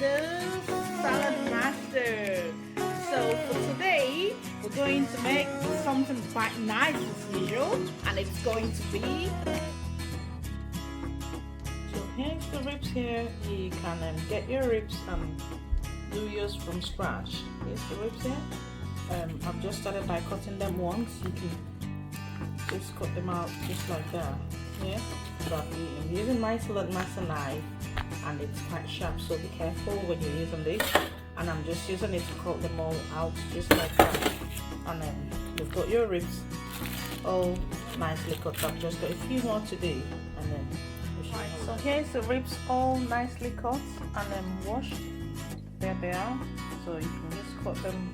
to Saladmaster. So for today, we're going to make something quite nice as usual, and it's going to be. So here's the ribs here. You can get your ribs and do yours from scratch. Here's the ribs here. I've just started by cutting them once. You can just cut them out just like that. Yeah, so I'm using my Saladmaster knife, and it's quite sharp, so be careful when you're using this. And I'm just using it to cut them all out just like that. And then you've got your ribs all nicely cut up. Just got a few more to do, and then right, so here's the ribs all nicely cut and then washed. There they are. So you can just cut them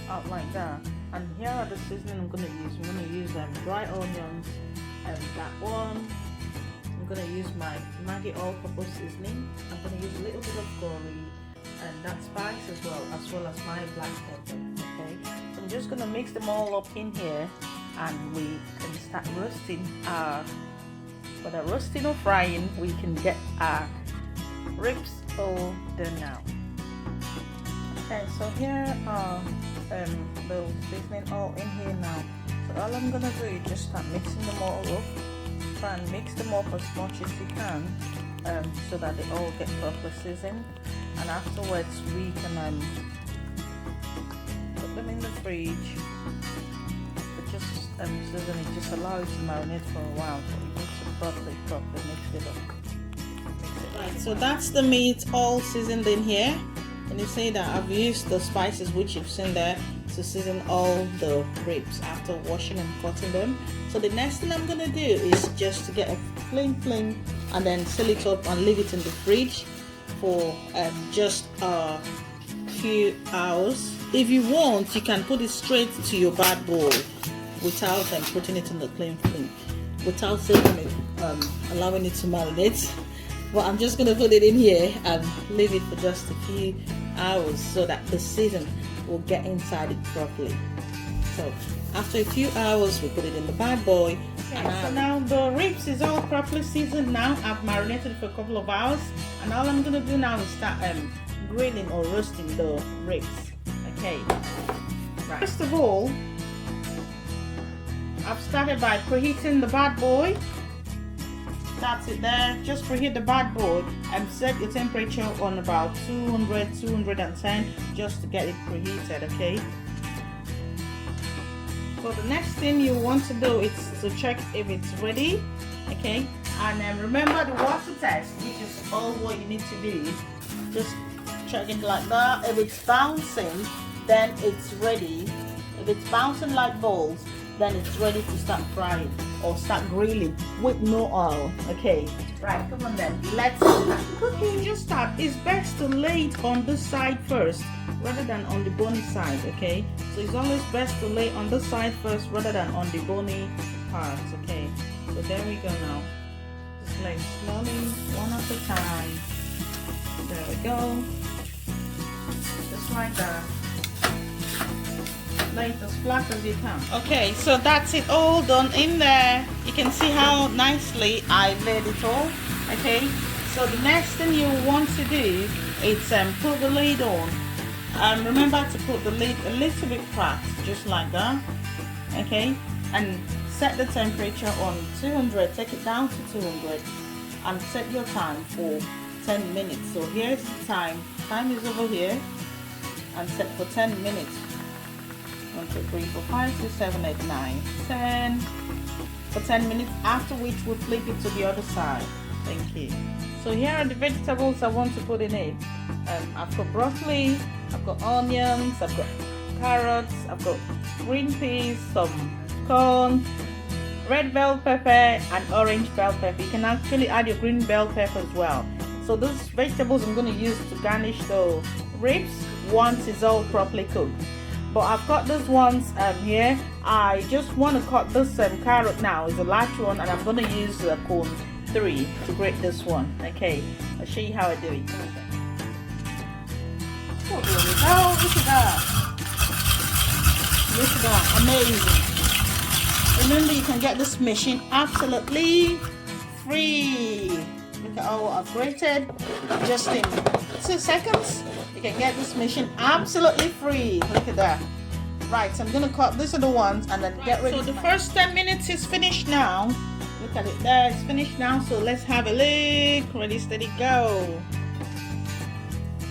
out like that. And here are the seasoning I'm going to use. I'm going to use dry onions and that one. I'm going to use my Maggi all-purpose seasoning. I'm going to use a little bit of curry and that spice as well as my black pepper. Okay, so I'm just going to mix them all up in here, and we can start roasting. Whether roasting or frying, we can get our ribs all done now. Okay, so here are the seasoning all in here now. So all I'm gonna do is just start mixing them all up. Try and mix them up as much as you can, so that they all get properly seasoned. And afterwards, we can put them in the fridge. But just season it, just allow it to marinate for a while. So you need to properly mix it up. Right, so that's the meat all seasoned in here. And you see that I've used the spices which you've seen there to season all the ribs after washing and cutting them. So the next thing I'm gonna do is just to get a flame and then seal it up and leave it in the fridge for just a few hours. If you want, you can put it straight to your Badboy without putting it in the clean flame, without saving it, allowing it to marinate. But I'm just gonna put it in here and leave it for just a few hours so that the season will get inside it properly. So after a few hours, we put it in the Badboy. Okay, so now the ribs is all properly seasoned. Now I've marinated for a couple of hours, and all I'm gonna do now is start grilling or roasting the ribs. Okay. Right. First of all, I've started by preheating the Badboy. That's it there. Just preheat the Badboy and set your temperature on about 210 just to get it preheated. Okay. So the next thing you want to do is to check if it's ready. Okay. And remember the water test, which is all what you need to do. Just check it like that. If it's bouncing, then it's ready. If it's bouncing like balls, then it's ready to start frying or start grilling with no oil. Okay, right, come on then, let's start cooking. Just start. It's best to lay it on this side first rather than on the bony side. Okay, so it's always best to lay on this side first rather than on the bony parts. Okay, so there we go. Now just lay slowly, one at a time. There we go, just like that. Lay it as flat as you can. Okay, so that's it all done in there. You can see how nicely I laid it all. Okay, so the next thing you want to do is put the lid on. Remember to put the lid a little bit flat, just like that. Okay, and set the temperature on 200. Take it down to 200 and set your time for 10 minutes. So here's the time. Time is over here, and set for 10 minutes. 1, 2, 3, 4, 5, 6, 7, 8, 9, 10 for 10 minutes, after which we'll flip it to the other side. Thank you. So here are the vegetables I want to put in it. I've got broccoli, I've got onions, I've got carrots, I've got green peas, some corn, red bell pepper and orange bell pepper. You can actually add your green bell pepper as well. So those vegetables I'm going to use to garnish the ribs once it's all properly cooked. But I've got these ones here. I just want to cut this carrot now. It's a large one, and I'm going to use the cone 3 to grate this one. Okay, I'll show you how I do it. Oh, there we go. Look at that. Look at that. Amazing. Remember, you can get this machine absolutely free. Look at all what I've grated just in 2 seconds, you can get this machine absolutely free. Look at that. Right, so I'm gonna cut, these are the ones, and then get ready. So the first 10 minutes is finished now. Look at it there, it's finished now. So let's have a look. Ready, steady, go.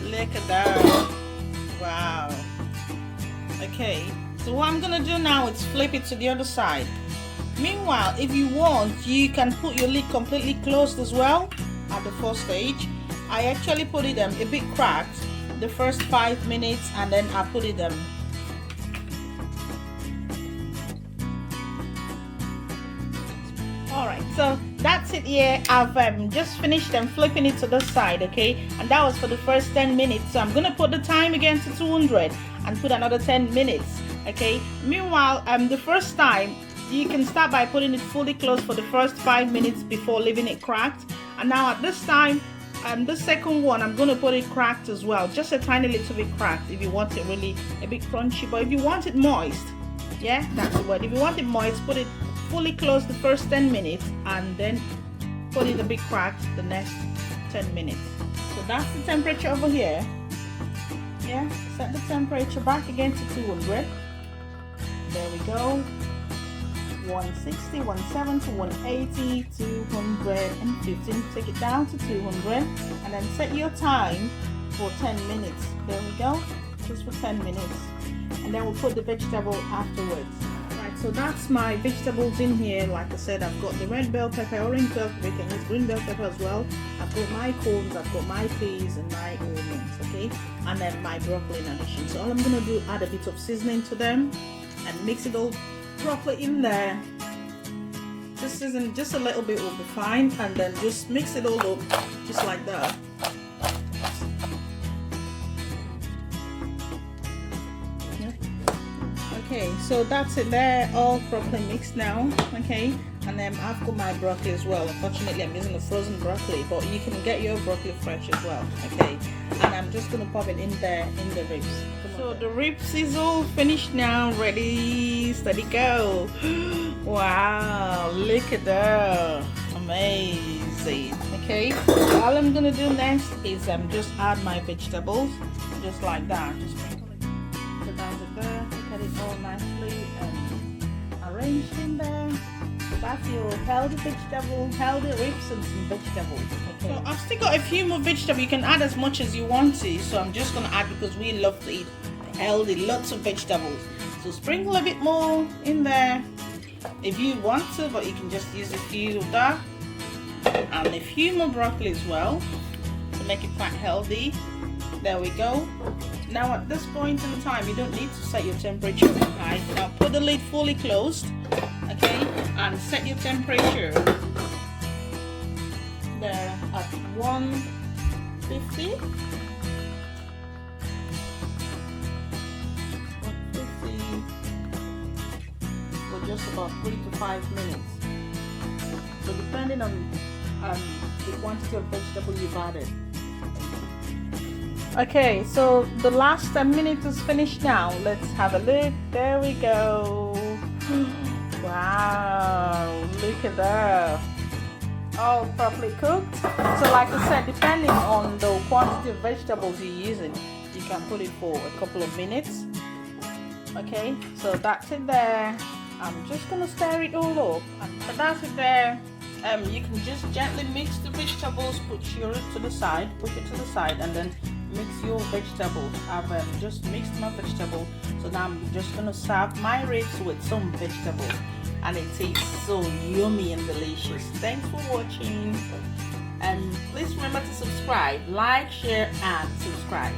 Look at that. Wow. Okay, so what I'm gonna do now is flip it to the other side. Meanwhile, if you want, you can put your lid completely closed as well at the first stage. I actually put it a bit cracked the first 5 minutes, and then I put it Alright, so that's it here. I've just finished flipping it to the side, okay? And that was for the first 10 minutes. So I'm gonna put the time again to 200 and put another 10 minutes, okay? Meanwhile, the first time, you can start by putting it fully closed for the first 5 minutes before leaving it cracked. And now at this time, the second one, I'm gonna put it cracked as well, just a tiny little bit cracked if you want it really a bit crunchy. But if you want it moist, yeah, that's the word. If you want it moist, put it fully closed the first 10 minutes and then put it a bit cracked the next 10 minutes. So that's the temperature over here. Yeah, set the temperature back again to 200. There we go. 160, 170, 180, 215. Take it down to 200 and then set your time for 10 minutes. There we go, just for 10 minutes. And then we'll put the vegetable afterwards. Right, so that's my vegetables in here. Like I said, I've got the red bell pepper, orange bell pepper, you can use green bell pepper as well. I've got my corns, I've got my peas and my onions, okay? And then my broccoli in addition. So all I'm gonna do, add a bit of seasoning to them and mix it all properly in there. Just season, just a little bit will be fine, and then just mix it all up just like that. Yeah. Okay, so that's it there, all properly mixed now. Okay, and then I've got my broccoli as well. Unfortunately, I'm using a frozen broccoli, but you can get your broccoli fresh as well. Okay, and I'm just gonna pop it in there in the ribs. So the ribs is all finished now, ready, steady, go. Wow, look at that, amazing. Okay, all I'm gonna do next is just add my vegetables, just like that. Just sprinkle it, put down the there, look at it all nicely arranged in there. So that's your healthy vegetable, healthy ribs and some vegetables. Okay. So I've still got a few more vegetables. You can add as much as you want to. So I'm just gonna add because we love to eat healthy, lots of vegetables. So sprinkle a bit more in there if you want to, but you can just use a few of that and a few more broccoli as well to make it quite healthy. There we go. Now at this point in time, you don't need to set your temperature high. Now put the lid fully closed, okay, and set your temperature there at 150. Just about 3 to 5 minutes. So depending on the quantity of vegetable you've added. Okay, so the last 10 minutes is finished now. Let's have a look. There we go. Wow, look at that. All properly cooked. So like I said, depending on the quantity of vegetables you're using, you can put it for a couple of minutes. Okay, so that's it there. I'm just gonna stir it all up, and that's it there. You can just gently mix the vegetables, put your rib to the side, push it to the side, and then mix your vegetables. I've just mixed my vegetable, so now I'm just gonna serve my ribs with some vegetables, and it tastes so yummy and delicious. Thanks for watching, and please remember to subscribe, like, share, and subscribe.